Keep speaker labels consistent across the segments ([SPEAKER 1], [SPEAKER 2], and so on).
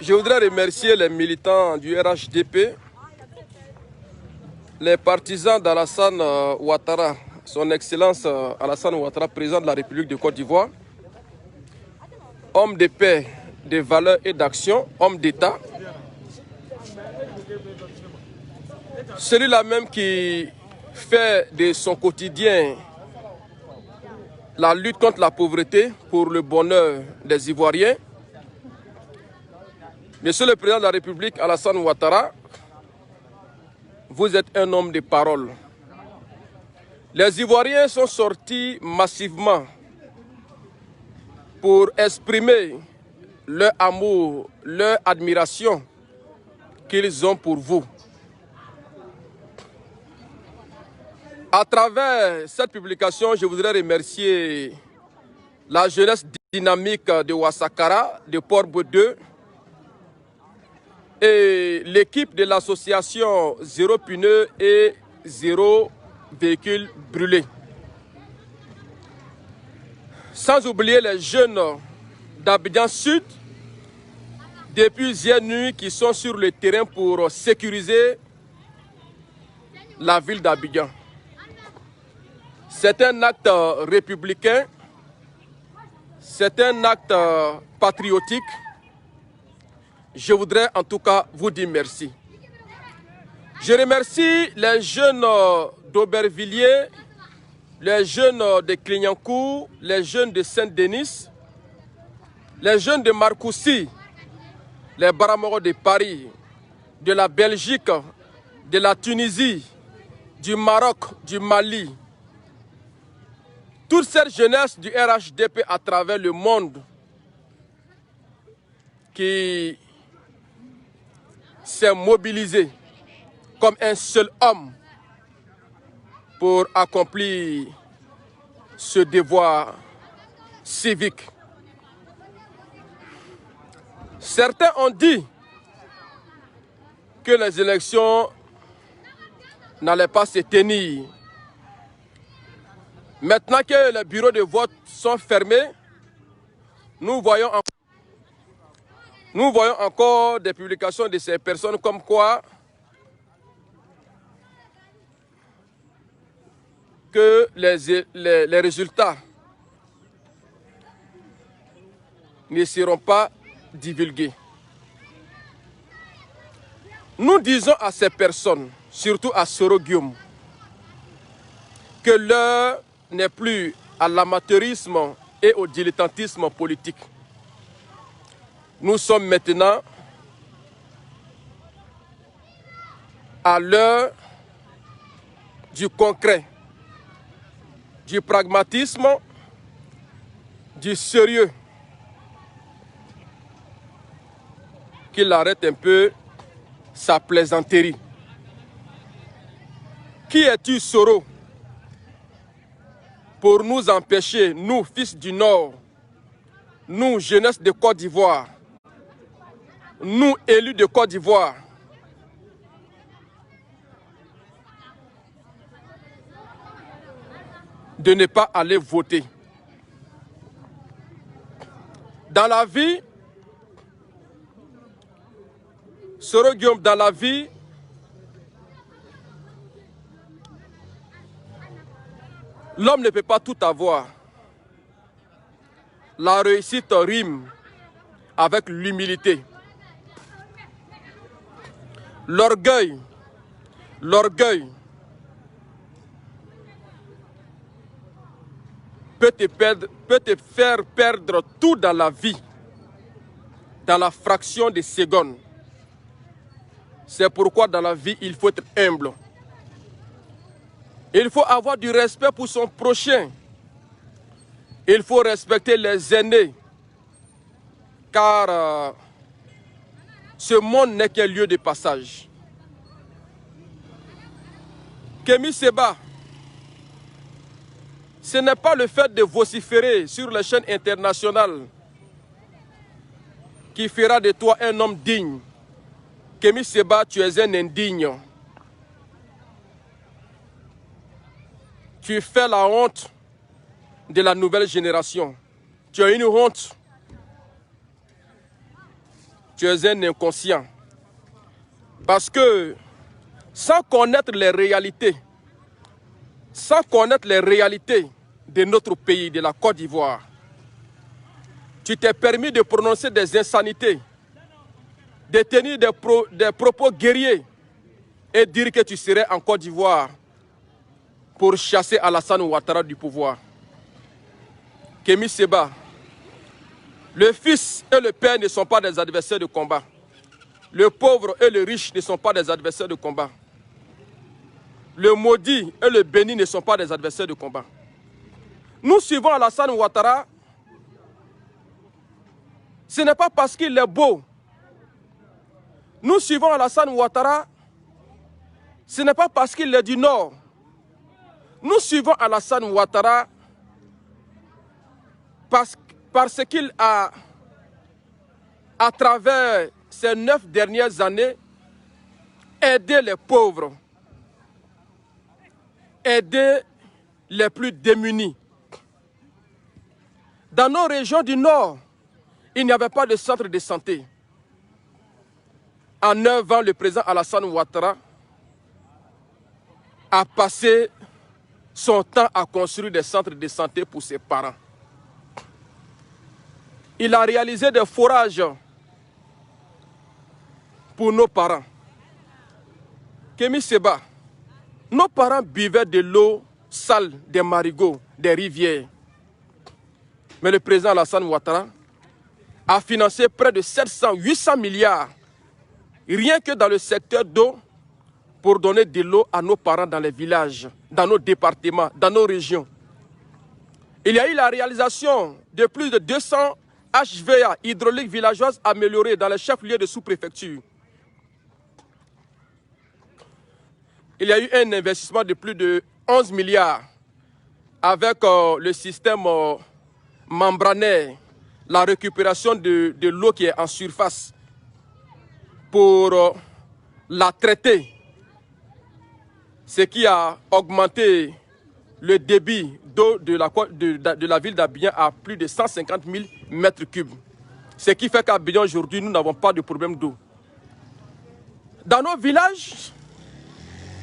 [SPEAKER 1] Je voudrais remercier les militants du RHDP, les partisans d'Alassane Ouattara, son Excellence Alassane Ouattara, président de la République de Côte d'Ivoire, homme de paix, de valeurs et d'action, homme d'État, celui-là même qui fait de son quotidien la lutte contre la pauvreté pour le bonheur des Ivoiriens. Monsieur le Président de la République, Alassane Ouattara, vous êtes un homme de parole. Les Ivoiriens sont sortis massivement pour exprimer leur amour, leur admiration qu'ils ont pour vous. À travers cette publication, je voudrais remercier la jeunesse dynamique de Ouassakara, de Port-Bouedeux, et l'équipe de l'association Zéro Pneu et Zéro Véhicule Brûlé. Sans oublier les jeunes d'Abidjan Sud, depuis hier nuit, qui sont sur le terrain pour sécuriser la ville d'Abidjan. C'est un acte républicain, c'est un acte patriotique. Je voudrais en tout cas vous dire merci. Je remercie les jeunes d'Aubervilliers, les jeunes de Clignancourt, les jeunes de Saint-Denis, les jeunes de Marcoussis, les Baramoros de Paris, de la Belgique, de la Tunisie, du Maroc, du Mali. Toute cette jeunesse du RHDP à travers le monde qui s'est mobilisée comme un seul homme pour accomplir ce devoir civique. Certains ont dit que les élections n'allaient pas se tenir. Maintenant que les bureaux de vote sont fermés, nous voyons encore des publications de ces personnes comme quoi que les résultats ne seront pas divulgués. Nous disons à ces personnes, surtout à Soro Guillaume, que l'heure n'est plus à l'amateurisme et au dilettantisme politique. Nous sommes maintenant à l'heure du concret, du pragmatisme, du sérieux. Qu'il arrête un peu sa plaisanterie. Qui es-tu, Soro, pour nous empêcher, nous, fils du Nord, nous, jeunesse de Côte d'Ivoire, nous, élus de Côte d'Ivoire, de ne pas aller voter? Dans la vie, Soro Guillaume, dans la vie, l'homme ne peut pas tout avoir. La réussite rime avec l'humilité. L'orgueil peut te faire perdre tout dans la vie, dans la fraction de secondes. C'est pourquoi dans la vie, il faut être humble. Il faut avoir du respect pour son prochain. Il faut respecter les aînés. Car ce monde n'est qu'un lieu de passage. Kémy Séba, ce n'est pas le fait de vociférer sur les chaînes internationales qui fera de toi un homme digne. Kémy Séba, tu es un indigne. Tu fais la honte de la nouvelle génération. Tu as une honte. Tu es un inconscient. Parce que sans connaître les réalités, de notre pays, de la Côte d'Ivoire, tu t'es permis de prononcer des insanités, de tenir des propos guerriers et dire que tu serais en Côte d'Ivoire pour chasser Alassane Ouattara du pouvoir. Kémy Séba, le fils et le père ne sont pas des adversaires de combat. Le pauvre et le riche ne sont pas des adversaires de combat. Le maudit et le béni ne sont pas des adversaires de combat. Nous suivons Alassane Ouattara. Ce n'est pas parce qu'il est beau. Nous suivons Alassane Ouattara. Ce n'est pas parce qu'il est du Nord. Nous suivons Alassane Ouattara parce qu'il a, à travers ces 9 dernières années, aidé les pauvres, aidé les plus démunis. Dans nos régions du Nord, il n'y avait pas de centre de santé. En 9 ans, le président Alassane Ouattara a passé son temps à construire des centres de santé pour ses parents. Il a réalisé des forages pour nos parents. Kémy Séba, nos parents buvaient de l'eau sale des marigots, des rivières. Mais le président Alassane Ouattara a financé près de 800 milliards, rien que dans le secteur d'eau, pour donner de l'eau à nos parents dans les villages, dans nos départements, dans nos régions. Il y a eu la réalisation de plus de 200 HVA, hydrauliques villageoises améliorées dans les chefs-lieux de sous-préfecture. Il y a eu un investissement de plus de 11 milliards avec le système membranaire, la récupération de l'eau qui est en surface pour la traiter, ce qui a augmenté le débit d'eau de la ville d'Abidjan à plus de 150 000 mètres cubes. Ce qui fait qu'à Abidjan aujourd'hui, nous n'avons pas de problème d'eau. Dans nos villages,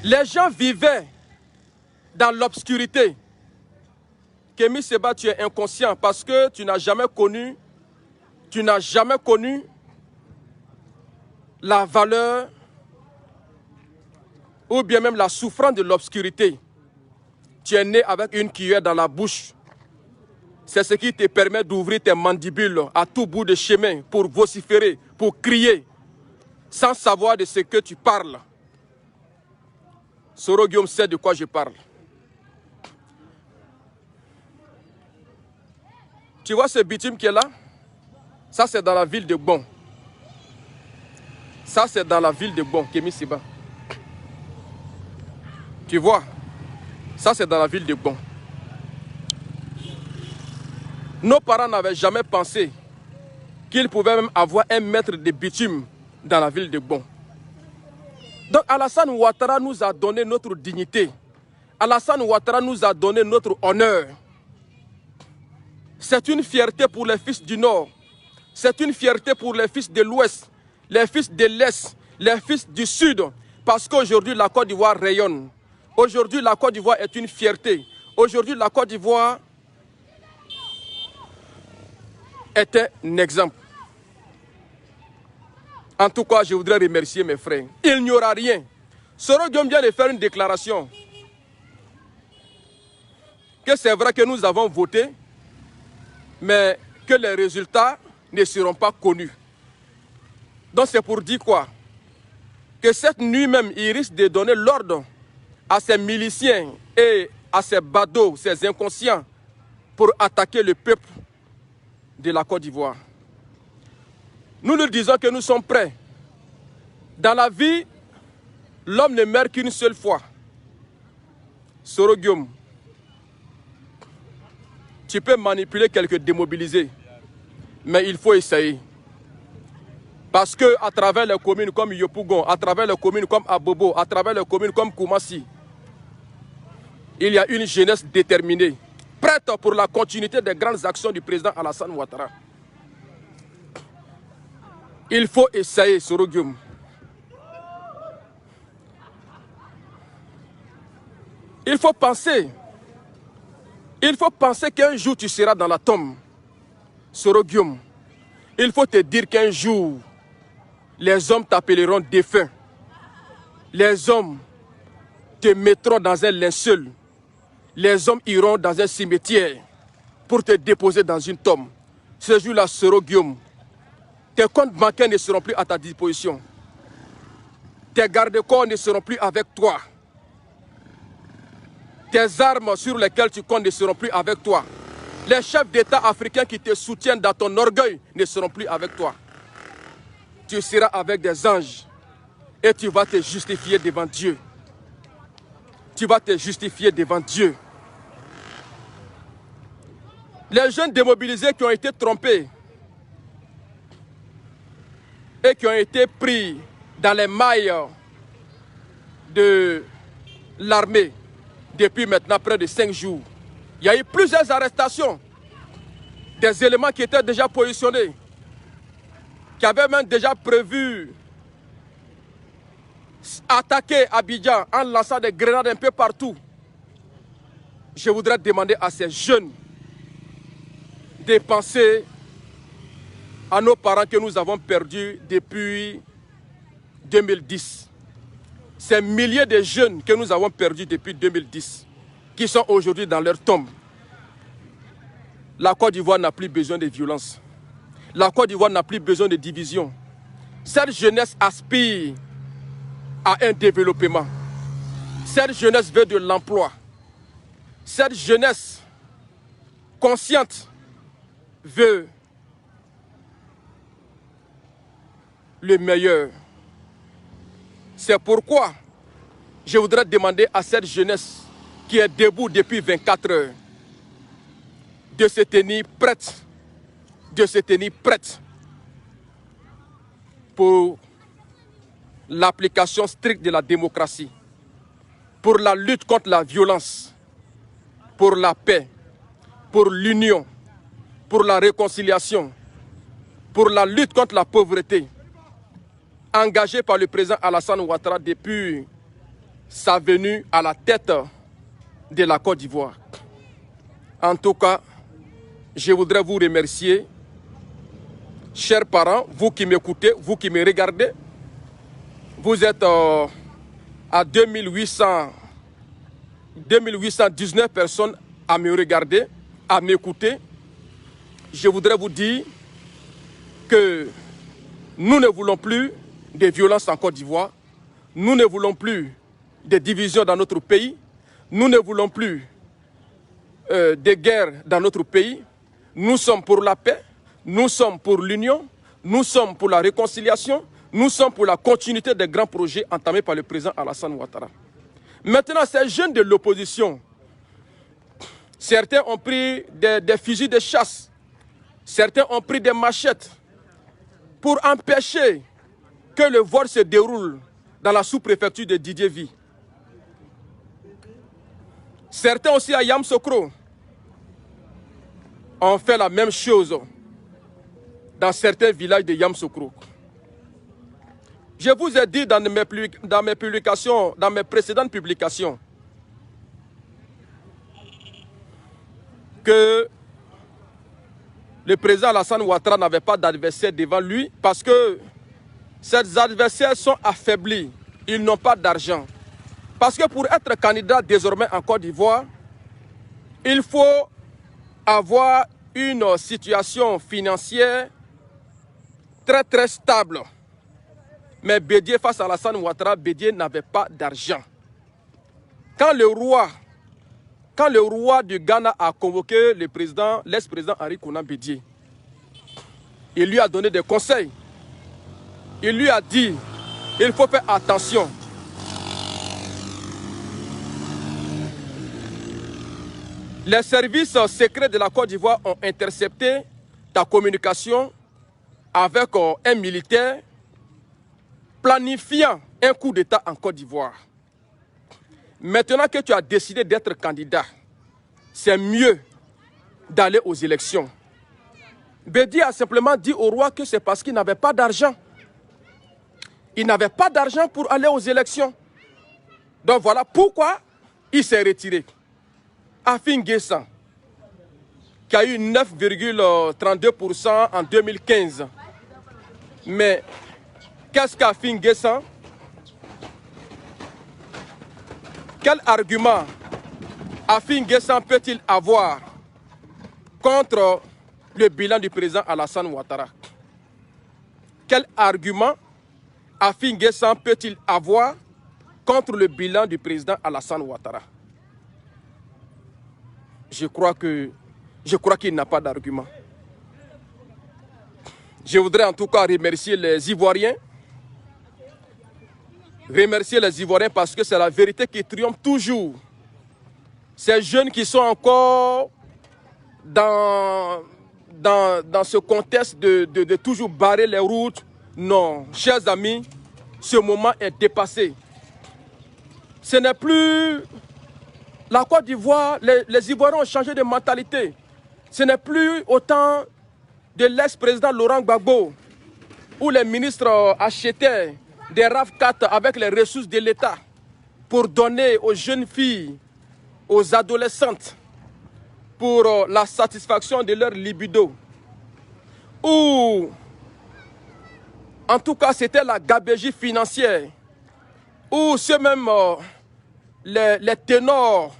[SPEAKER 1] les gens vivaient dans l'obscurité. Kémy Séba, tu es inconscient parce que tu n'as jamais connu la valeur ou bien même la souffrance de l'obscurité. Tu es né avec une cuillère dans la bouche. C'est ce qui te permet d'ouvrir tes mandibules à tout bout de chemin pour vociférer, pour crier, sans savoir de ce que tu parles. Soro Guillaume sait de quoi je parle. Tu vois ce bitume qui est là? Ça, c'est dans la ville de Gbon. Ça, c'est dans la ville de Gbon, Kémy Séba. Tu vois? Ça, c'est dans la ville de Gbon. Nos parents n'avaient jamais pensé qu'ils pouvaient même avoir 1 mètre de bitume dans la ville de Gbon. Donc Alassane Ouattara nous a donné notre dignité. Alassane Ouattara nous a donné notre honneur. C'est une fierté pour les fils du Nord. C'est une fierté pour les fils de l'Ouest, les fils de l'Est, les fils du Sud. Parce qu'aujourd'hui, la Côte d'Ivoire rayonne. Aujourd'hui, la Côte d'Ivoire est une fierté. Aujourd'hui, la Côte d'Ivoire est un exemple. En tout cas, je voudrais remercier mes frères. Il n'y aura rien. Soro Guillaume vient de faire une déclaration que c'est vrai que nous avons voté, mais que les résultats ne seront pas connus. Donc c'est pour dire quoi? Que cette nuit même, il risque de donner l'ordre à ces miliciens et à ces badauds, ces inconscients, pour attaquer le peuple de la Côte d'Ivoire. Nous nous disons que nous sommes prêts. Dans la vie, l'homme ne meurt qu'une seule fois. Soro Guillaume, tu peux manipuler quelques démobilisés, mais il faut essayer. Parce qu'à travers les communes comme Yopougon, à travers les communes comme Abobo, à travers les communes comme Koumassi, il y a une jeunesse déterminée. prête pour la continuité des grandes actions du président Alassane Ouattara. Il faut essayer, Soro Guillaume. Il faut penser qu'un jour tu seras dans la tombe, Soro Guillaume. Il faut te dire qu'un jour, les hommes t'appelleront défunt. Les hommes te mettront dans un linceul. Les hommes iront dans un cimetière pour te déposer dans une tombe. Ce jour-là, Soro Guillaume, tes comptes bancaires ne seront plus à ta disposition. Tes garde-corps ne seront plus avec toi. Tes armes sur lesquelles tu comptes ne seront plus avec toi. Les chefs d'État africains qui te soutiennent dans ton orgueil ne seront plus avec toi. Tu seras avec des anges et tu vas te justifier devant Dieu. Tu vas te justifier devant Dieu. Les jeunes démobilisés qui ont été trompés et qui ont été pris dans les mailles de l'armée depuis maintenant près de 5 jours. Il y a eu plusieurs arrestations, des éléments qui étaient déjà positionnés, qui avaient même déjà prévu attaquer Abidjan en lançant des grenades un peu partout. Je voudrais demander à ces jeunes de penser à nos parents que nous avons perdus depuis 2010. Ces milliers de jeunes que nous avons perdus depuis 2010, qui sont aujourd'hui dans leur tombe. La Côte d'Ivoire n'a plus besoin de violence. La Côte d'Ivoire n'a plus besoin de division. Cette jeunesse aspire à un développement. Cette jeunesse veut de l'emploi. Cette jeunesse consciente veut le meilleur. C'est pourquoi je voudrais demander à cette jeunesse qui est debout depuis 24 heures de se tenir prête, pour l'application stricte de la démocratie, pour la lutte contre la violence, pour la paix, pour l'union, pour la réconciliation, pour la lutte contre la pauvreté, engagée par le président Alassane Ouattara depuis sa venue à la tête de la Côte d'Ivoire. En tout cas, je voudrais vous remercier, chers parents, vous qui m'écoutez, vous qui me regardez. Vous êtes à 2819 personnes à me regarder, à m'écouter. Je voudrais vous dire que nous ne voulons plus de violence en Côte d'Ivoire. Nous ne voulons plus de divisions dans notre pays. Nous ne voulons plus de guerre dans notre pays. Nous sommes pour la paix. Nous sommes pour l'union. Nous sommes pour la réconciliation. Nous sommes pour la continuité des grands projets entamés par le président Alassane Ouattara. Maintenant, ces jeunes de l'opposition, certains ont pris des fusils de chasse. Certains ont pris des machettes pour empêcher que le vol se déroule dans la sous-préfecture de Didier Vie. Certains aussi à Yamoussoukro ont fait la même chose dans certains villages de Yamoussoukro. Je vous ai dit dans mes publications, dans mes précédentes publications, que le président Alassane Ouattara n'avait pas d'adversaire devant lui parce que ces adversaires sont affaiblis. Ils n'ont pas d'argent. Parce que pour être candidat désormais en Côte d'Ivoire, il faut avoir une situation financière très très stable. Mais Bédié, face à Alassane Ouattara, Bédié n'avait pas d'argent. Quand le roi du Ghana a convoqué l'ex-président Henri Konan Bédié, il lui a donné des conseils. Il lui a dit, il faut faire attention. Les services secrets de la Côte d'Ivoire ont intercepté ta communication avec un militaire planifiant un coup d'État en Côte d'Ivoire. Maintenant que tu as décidé d'être candidat, c'est mieux d'aller aux élections. Bédi a simplement dit au roi que c'est parce qu'il n'avait pas d'argent. Il n'avait pas d'argent pour aller aux élections. Donc voilà pourquoi il s'est retiré. Afin Guessan, qui a eu 9,32% en 2015. Mais qu'est-ce qu'Afin Guessan? Quel argument Afin Guessan peut-il avoir contre le bilan du président Alassane Ouattara? Quel argument Afin Guessan peut-il avoir contre le bilan du président Alassane Ouattara? Je crois qu'il n'a pas d'argument. Je voudrais en tout cas remercier les Ivoiriens. Remercier les Ivoiriens parce que c'est la vérité qui triomphe toujours. Ces jeunes qui sont encore dans ce contexte de toujours barrer les routes. Non, chers amis, ce moment est dépassé. Ce n'est plus la Côte d'Ivoire, les Ivoiriens ont changé de mentalité. Ce n'est plus autant de l'ex-président Laurent Gbagbo, où les ministres achetaient des RAV4 avec les ressources de l'État pour donner aux jeunes filles, aux adolescentes, pour la satisfaction de leur libido. Ou, en tout cas, c'était la gabegie financière. Ou ceux-mêmes, les ténors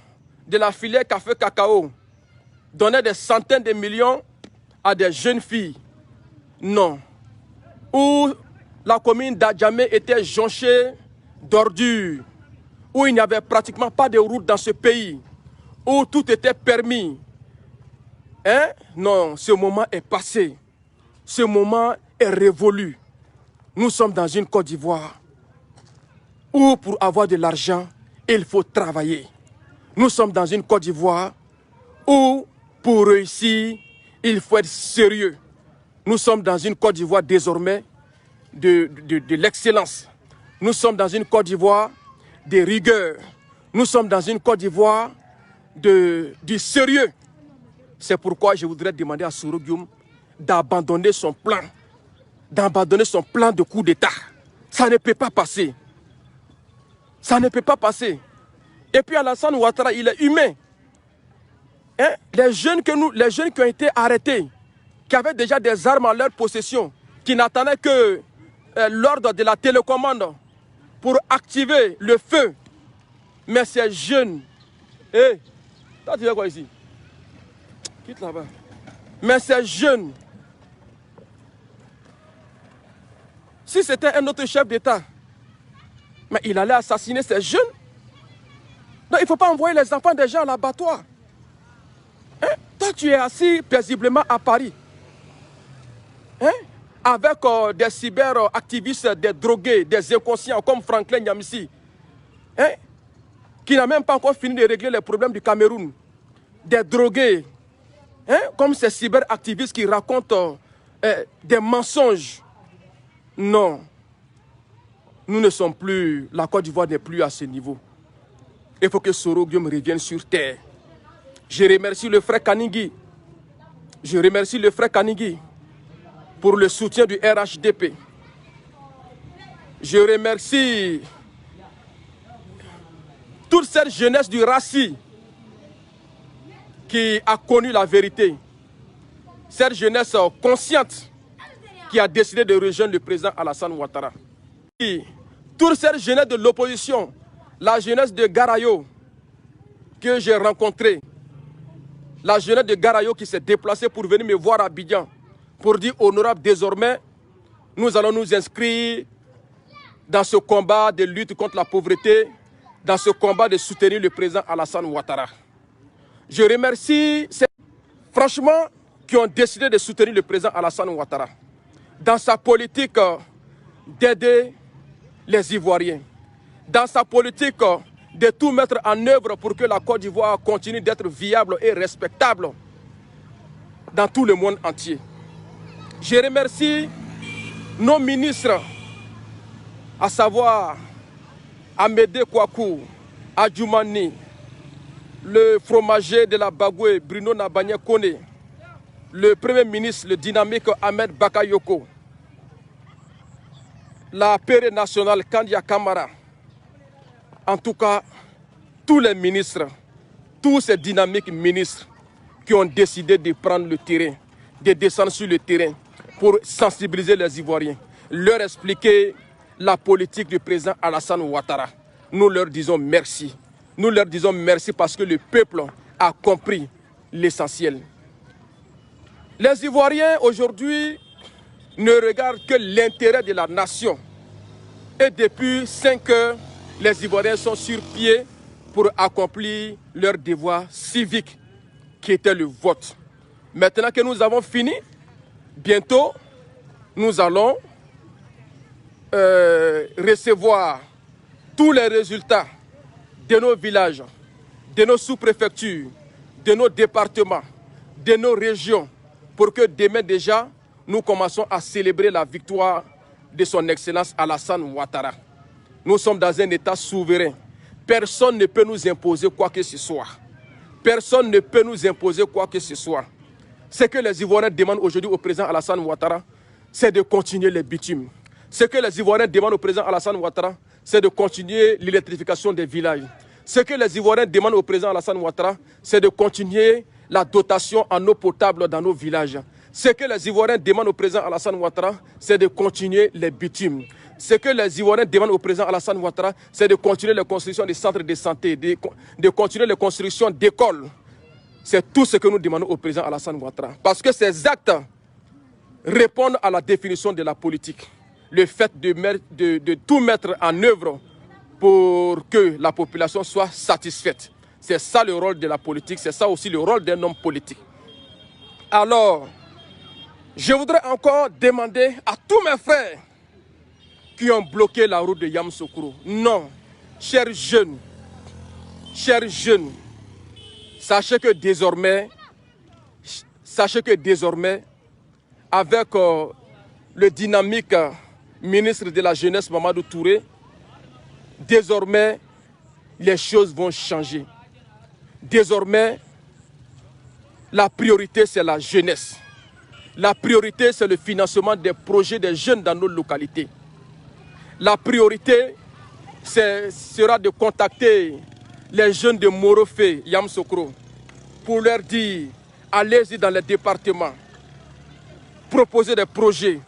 [SPEAKER 1] de la filière café-cacao donnaient des centaines de millions à des jeunes filles. Non. Où la commune d'Adjamé était jonchée d'ordures. Où il n'y avait pratiquement pas de route dans ce pays. Où tout était permis. Hein? Non, ce moment est passé. Ce moment est révolu. Nous sommes dans une Côte d'Ivoire où pour avoir de l'argent, il faut travailler. Nous sommes dans une Côte d'Ivoire où pour réussir, il faut être sérieux. Nous sommes dans une Côte d'Ivoire désormais de l'excellence. Nous sommes dans une Côte d'Ivoire de rigueur. Nous sommes dans une Côte d'Ivoire du sérieux. C'est pourquoi je voudrais demander à Soro Guillaume d'abandonner son plan. D'abandonner son plan de coup d'État. Ça ne peut pas passer. Ça ne peut pas passer. Et puis Alassane Ouattara, il est humain. Hein? Les jeunes qui ont été arrêtés, qui avaient déjà des armes en leur possession, qui n'attendaient que l'ordre de la télécommande pour activer le feu. Mais ces jeunes... Hé, toi tu fais quoi ici? Quitte là-bas. Mais ces jeunes... Si c'était un autre chef d'État, mais il allait assassiner ces jeunes. Donc il ne faut pas envoyer les enfants des gens à l'abattoir. Hein? Toi, tu es assis paisiblement à Paris. Hein? Avec des cyberactivistes, des drogués, des inconscients comme Franklin Nyamisi. Hein? Qui n'a même pas encore fini de régler les problèmes du Cameroun. Des drogués. Hein? Comme ces cyberactivistes qui racontent des mensonges. Non. Nous ne sommes plus, la Côte d'Ivoire n'est plus à ce niveau. Il faut que Soro Guillaume revienne sur terre. Je remercie le frère Kaningui. Je remercie le frère Kaningui pour le soutien du RHDP. Je remercie toute cette jeunesse du RACI qui a connu la vérité. Cette jeunesse consciente qui a décidé de rejoindre le président Alassane Ouattara. Et toute cette jeunesse de l'opposition, la jeunesse de Garayo que j'ai rencontrée, la jeunesse de Garayo qui s'est déplacée pour venir me voir à Abidjan, pour dire honorable, désormais, nous allons nous inscrire dans ce combat de lutte contre la pauvreté, dans ce combat de soutenir le président Alassane Ouattara. Je remercie ces franchement qui ont décidé de soutenir le président Alassane Ouattara dans sa politique d'aider les Ivoiriens, dans sa politique de tout mettre en œuvre pour que la Côte d'Ivoire continue d'être viable et respectable dans tout le monde entier. Je remercie nos ministres, à savoir Amédée Kouakou, Adjoumani, le fromager de la Bagoué, Bruno Nabagné Kone, le Premier ministre, le dynamique Ahmed Bakayoko, la péré nationale Kandia Kamara, en tout cas, tous les ministres, tous ces dynamiques ministres qui ont décidé de prendre le terrain, de descendre sur le terrain pour sensibiliser les Ivoiriens, leur expliquer la politique du président Alassane Ouattara. Nous leur disons merci. Nous leur disons merci parce que le peuple a compris l'essentiel. Les Ivoiriens aujourd'hui ne regardent que l'intérêt de la nation. Et depuis 5 heures, les Ivoiriens sont sur pied pour accomplir leur devoir civique qui était le vote. Maintenant que nous avons fini, bientôt, nous allons recevoir tous les résultats de nos villages, de nos sous-préfectures, de nos départements, de nos régions, pour que demain déjà, nous commençons à célébrer la victoire de son Excellence Alassane Ouattara. Nous sommes dans un État souverain. Personne ne peut nous imposer quoi que ce soit. Personne ne peut nous imposer quoi que ce soit. Ce que les Ivoiriens demandent aujourd'hui au président Alassane Ouattara, c'est de continuer les bitumes. Ce que les Ivoiriens demandent au président Alassane Ouattara, c'est de continuer l'électrification des villages. Ce que les Ivoiriens demandent au président Alassane Ouattara, c'est de continuer la dotation en eau potable dans nos villages. Ce que les Ivoiriens demandent au président Alassane Ouattara, c'est de continuer les bitumes. Ce que les Ivoiriens demandent au président Alassane Ouattara, c'est de continuer la construction des centres de santé, de continuer la construction d'écoles. C'est tout ce que nous demandons au président Alassane Ouattara. Parce que ces actes répondent à la définition de la politique. Le fait de tout mettre en œuvre pour que la population soit satisfaite. C'est ça le rôle de la politique, c'est ça aussi le rôle d'un homme politique. Alors, je voudrais encore demander à tous mes frères qui ont bloqué la route de Yamoussoukro. Non, chers jeunes, sachez que désormais, avec le dynamique ministre de la Jeunesse, Mamadou Touré, désormais, les choses vont changer. Désormais, la priorité, c'est la jeunesse. La priorité, c'est le financement des projets des jeunes dans nos localités. La priorité sera de contacter les jeunes de Morofé, Yamoussoukro, pour leur dire, allez-y dans les départements, proposez des projets,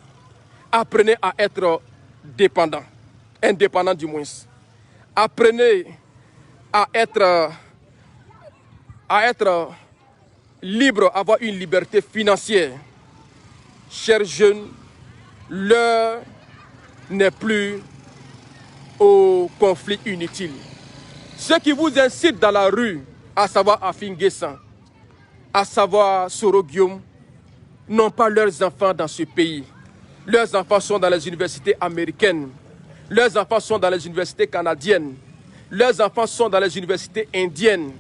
[SPEAKER 1] apprenez à être dépendants, indépendants du moins. Apprenez à être libre, avoir une liberté financière. Chers jeunes, l'heure n'est plus au conflit inutile. Ceux qui vous incitent dans la rue, à savoir Afinguessan, à savoir Soro Guillaume, n'ont pas leurs enfants dans ce pays. Leurs enfants sont dans les universités américaines. Leurs enfants sont dans les universités canadiennes. Leurs enfants sont dans les universités indiennes.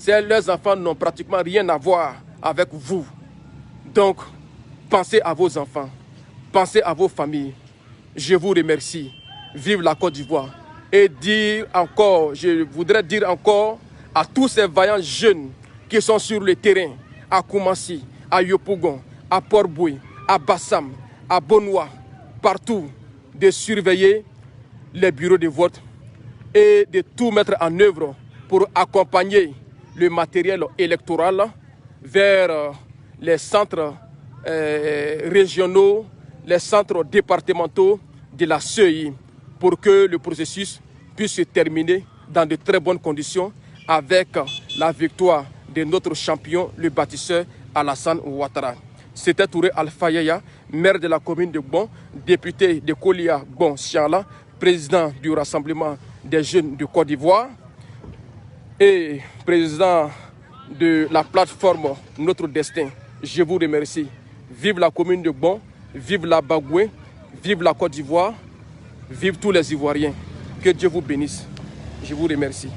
[SPEAKER 1] Leurs enfants n'ont pratiquement rien à voir avec vous. Donc, pensez à vos enfants. Pensez à vos familles. Je vous remercie. Vive la Côte d'Ivoire. Et je voudrais dire encore à tous ces vaillants jeunes qui sont sur le terrain, à Koumassi, à Yopougon, à Port-Boué, à Bassam, à Bonoua, partout, de surveiller les bureaux de vote et de tout mettre en œuvre pour accompagner le matériel électoral vers les centres régionaux, les centres départementaux de la CEI pour que le processus puisse se terminer dans de très bonnes conditions avec la victoire de notre champion, le bâtisseur Alassane Ouattara. C'était Touré Alpha Yaya, maire de la commune de Gbon, député de Kolia Gbon-Siala, président du Rassemblement des jeunes de Côte d'Ivoire et président de la plateforme Notre Destin. Je vous remercie. Vive la commune de Gbon, vive la Bagoué, vive la Côte d'Ivoire, vive tous les Ivoiriens. Que Dieu vous bénisse. Je vous remercie.